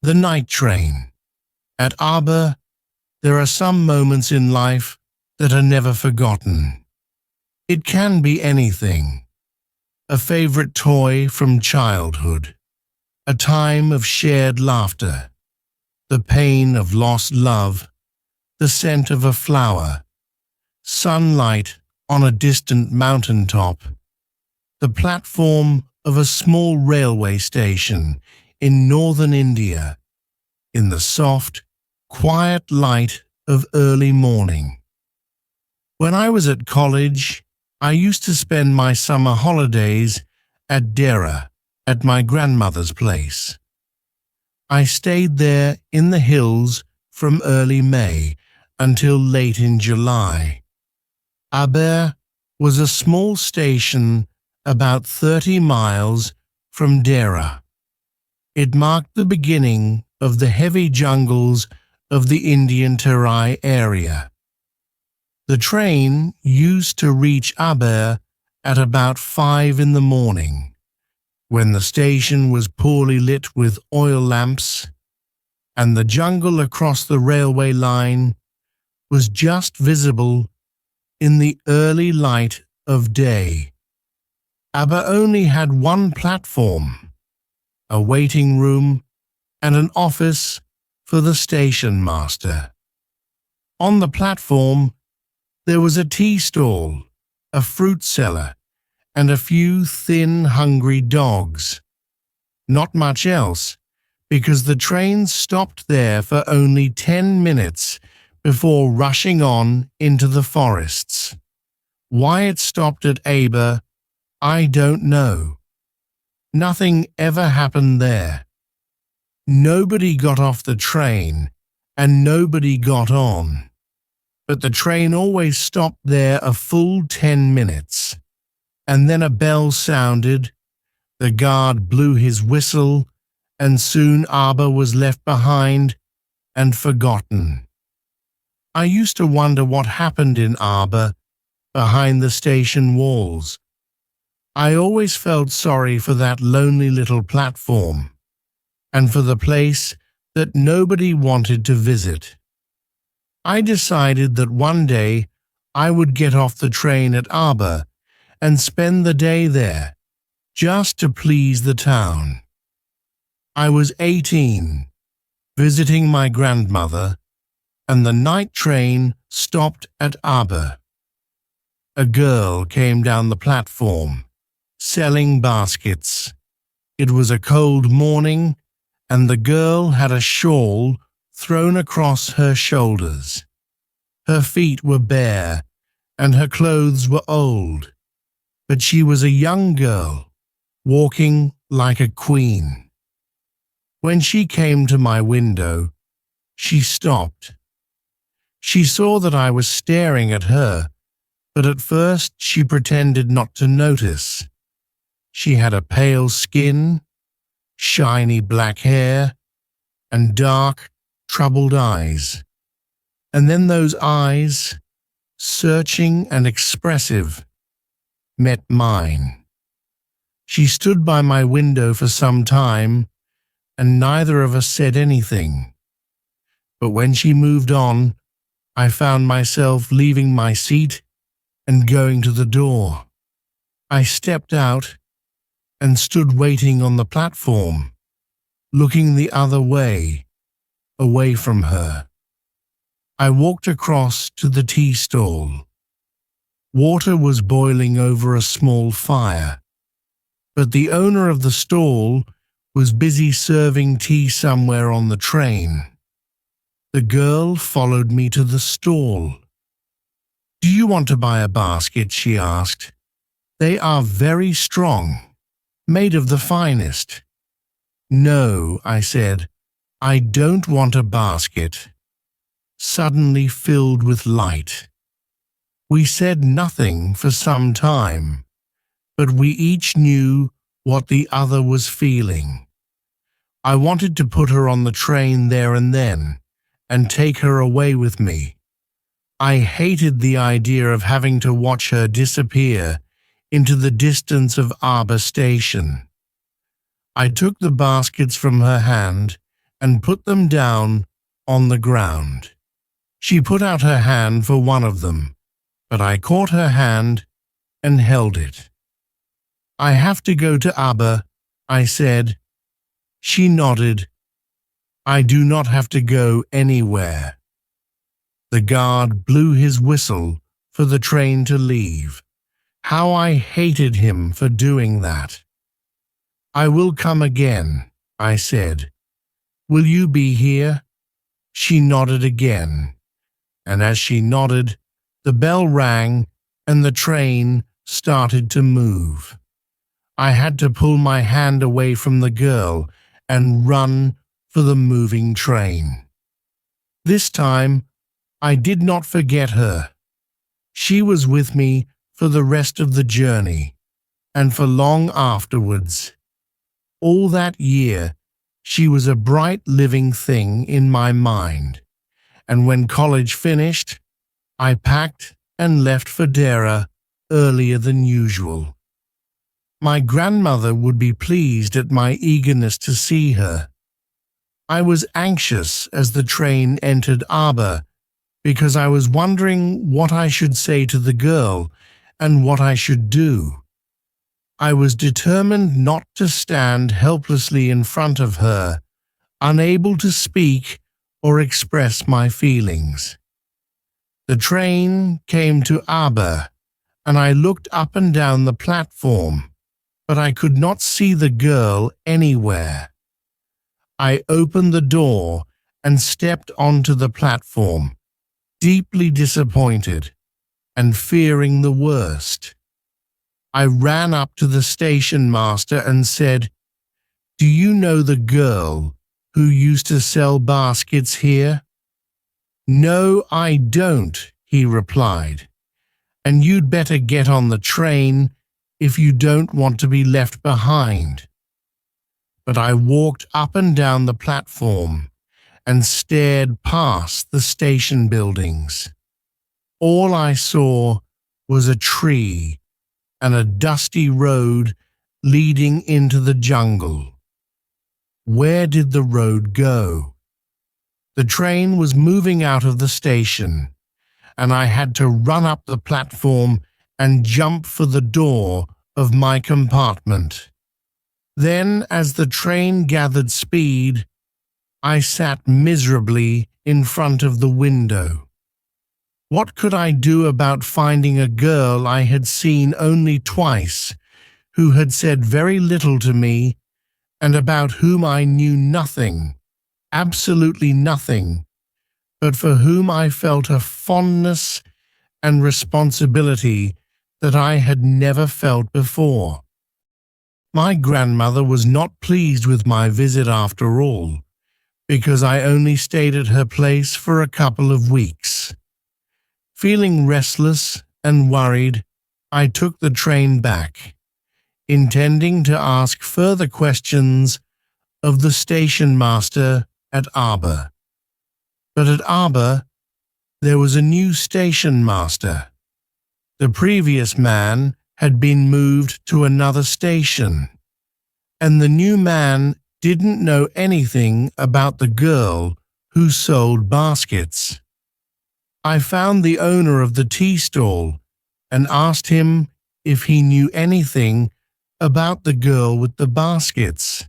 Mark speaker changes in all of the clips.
Speaker 1: The night train. At Aber, there are some moments in life that are never forgotten. It can be anything. A favorite toy from childhood. A time of shared laughter. The pain of lost love. The scent of a flower. Sunlight on a distant mountaintop. The platform of a small railway station in northern India, in the soft, quiet light of early morning. When I was at college, I used to spend my summer holidays at Dera, at my grandmother's place. I stayed there in the hills from early May until late in July. Aber was a small station about 30 miles from Dera. It marked the beginning of the heavy jungles of the Indian Terai area. The train used to reach Aber at about 5 in the morning, when the station was poorly lit with oil lamps, and the jungle across the railway line was just visible in the early light of day. Aber only had one platform, a waiting room, and an office for the station master. On the platform, there was a tea stall, a fruit cellar, and a few thin, hungry dogs. Not much else, because the train stopped there for only 10 minutes before rushing on into the forests. Why it stopped at Aber, I don't know. Nothing ever happened there. Nobody got off the train, and nobody got on. But the train always stopped there a full 10 minutes. And then a bell sounded, the guard blew his whistle, and soon Aber was left behind and forgotten. I used to wonder what happened in Aber, behind the station walls. I always felt sorry for that lonely little platform, and for the place that nobody wanted to visit. I decided that one day I would get off the train at Aber and spend the day there, just to please the town. I was 18, visiting my grandmother, and the night train stopped at Aber. A girl came down the platform, selling baskets. It was a cold morning, and the girl had a shawl thrown across her shoulders. Her feet were bare, and her clothes were old, but she was a young girl, walking like a queen. When she came to my window, she stopped. She saw that I was staring at her, but at first she pretended not to notice. She had a pale skin, shiny black hair, and dark, troubled eyes. And then those eyes, searching and expressive, met mine. She stood by my window for some time, and neither of us said anything. But when she moved on, I found myself leaving my seat and going to the door. I stepped out and stood waiting on the platform, looking the other way, away from her. I walked across to the tea stall. Water was boiling over a small fire, but the owner of the stall was busy serving tea somewhere on the train. The girl followed me to the stall. "Do you want to buy a basket?" she asked. "They are very strong, made of the finest." "No," I said, "I don't want a basket." Suddenly filled with light. We said nothing for some time, but we each knew what the other was feeling. I wanted to put her on the train there and then, and take her away with me. I hated the idea of having to watch her disappear into the distance of Aber Station. I took the baskets from her hand and put them down on the ground. She put out her hand for one of them, but I caught her hand and held it. "I have to go to Abba," I said. She nodded. "I do not have to go anywhere." The guard blew his whistle for the train to leave. How I hated him for doing that. "I will come again," I said. "Will you be here?" She nodded again, and as she nodded, the bell rang and the train started to move. I had to pull my hand away from the girl and run for the moving train. This time, I did not forget her. She was with me for the rest of the journey, and for long afterwards. All that year, she was a bright living thing in my mind, and when college finished, I packed and left for Dera earlier than usual. My grandmother would be pleased at my eagerness to see her. I was anxious as the train entered Arbor because I was wondering what I should say to the girl and what I should do. I was determined not to stand helplessly in front of her, unable to speak or express my feelings. The train came to Arbor, and I looked up and down the platform, but I could not see the girl anywhere. I opened the door and stepped onto the platform, deeply disappointed and fearing the worst. I ran up to the station master and said, "Do you know the girl who used to sell baskets here?" "No, I don't," he replied, "and you'd better get on the train if you don't want to be left behind." But I walked up and down the platform and stared past the station buildings. All I saw was a tree and a dusty road leading into the jungle. Where did the road go? The train was moving out of the station, and I had to run up the platform and jump for the door of my compartment. Then, as the train gathered speed, I sat miserably in front of the window. What could I do about finding a girl I had seen only twice, who had said very little to me, and about whom I knew nothing, absolutely nothing, but for whom I felt a fondness and responsibility that I had never felt before? My grandmother was not pleased with my visit after all, because I only stayed at her place for a couple of weeks. Feeling restless and worried, I took the train back, intending to ask further questions of the station master at Arbor. But at Arbor, there was a new station master. The previous man had been moved to another station, and the new man didn't know anything about the girl who sold baskets. I found the owner of the tea stall and asked him if he knew anything about the girl with the baskets.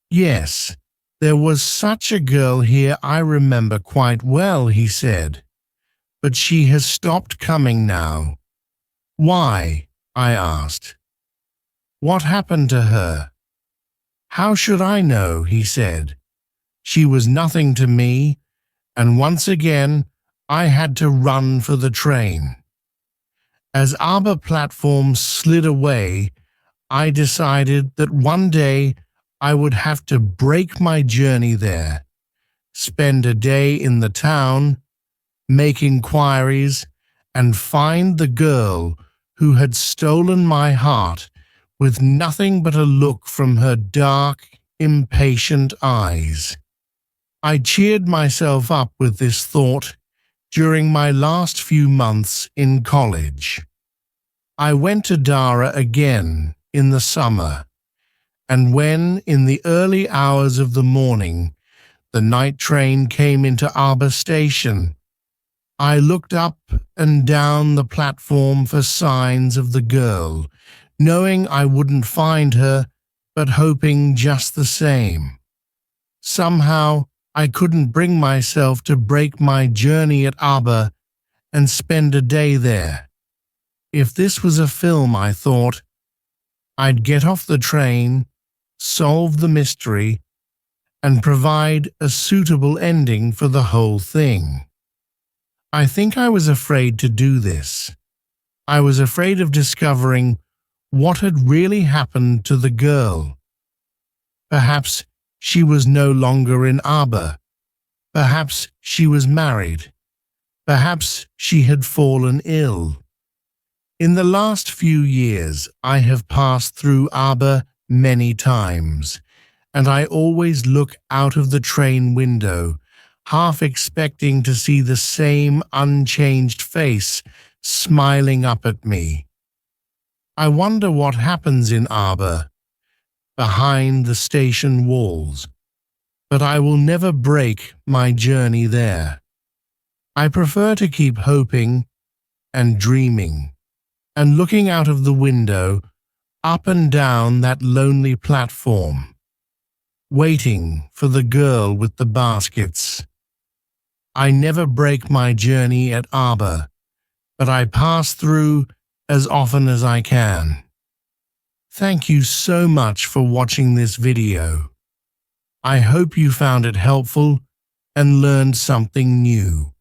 Speaker 1: "Yes, there was such a girl here I remember quite well," he said, "but she has stopped coming now." "Why?" I asked. "What happened to her?" "How should I know?" he said. "She was nothing to me, and once again I had to run for the train." As Arbor platform slid away, I decided that one day I would have to break my journey there, spend a day in the town, make inquiries, and find the girl who had stolen my heart with nothing but a look from her dark, impatient eyes. I cheered myself up with this thought during my last few months in college. I went to Dara again in the summer, and when, in the early hours of the morning, The night train came into Arbor Station. I looked up and down the platform for signs of the girl, knowing I wouldn't find her, but hoping just the same. Somehow, I couldn't bring myself to break my journey at Arbor and spend a day there. If this was a film, I thought, I'd get off the train, solve the mystery, and provide a suitable ending for the whole thing. I think I was afraid to do this. I was afraid of discovering what had really happened to the girl. Perhaps she was no longer in Arbor. Perhaps she was married. Perhaps she had fallen ill. In the last few years, I have passed through Arbor many times, and I always look out of the train window, half expecting to see the same unchanged face smiling up at me. I wonder what happens in Arbor, behind the station walls, but I will never break my journey there. I prefer to keep hoping and dreaming, and looking out of the window, up and down that lonely platform, waiting for the girl with the baskets. I never break my journey at Arbor, but I pass through as often as I can. Thank you so much for watching this video. I hope you found it helpful and learned something new.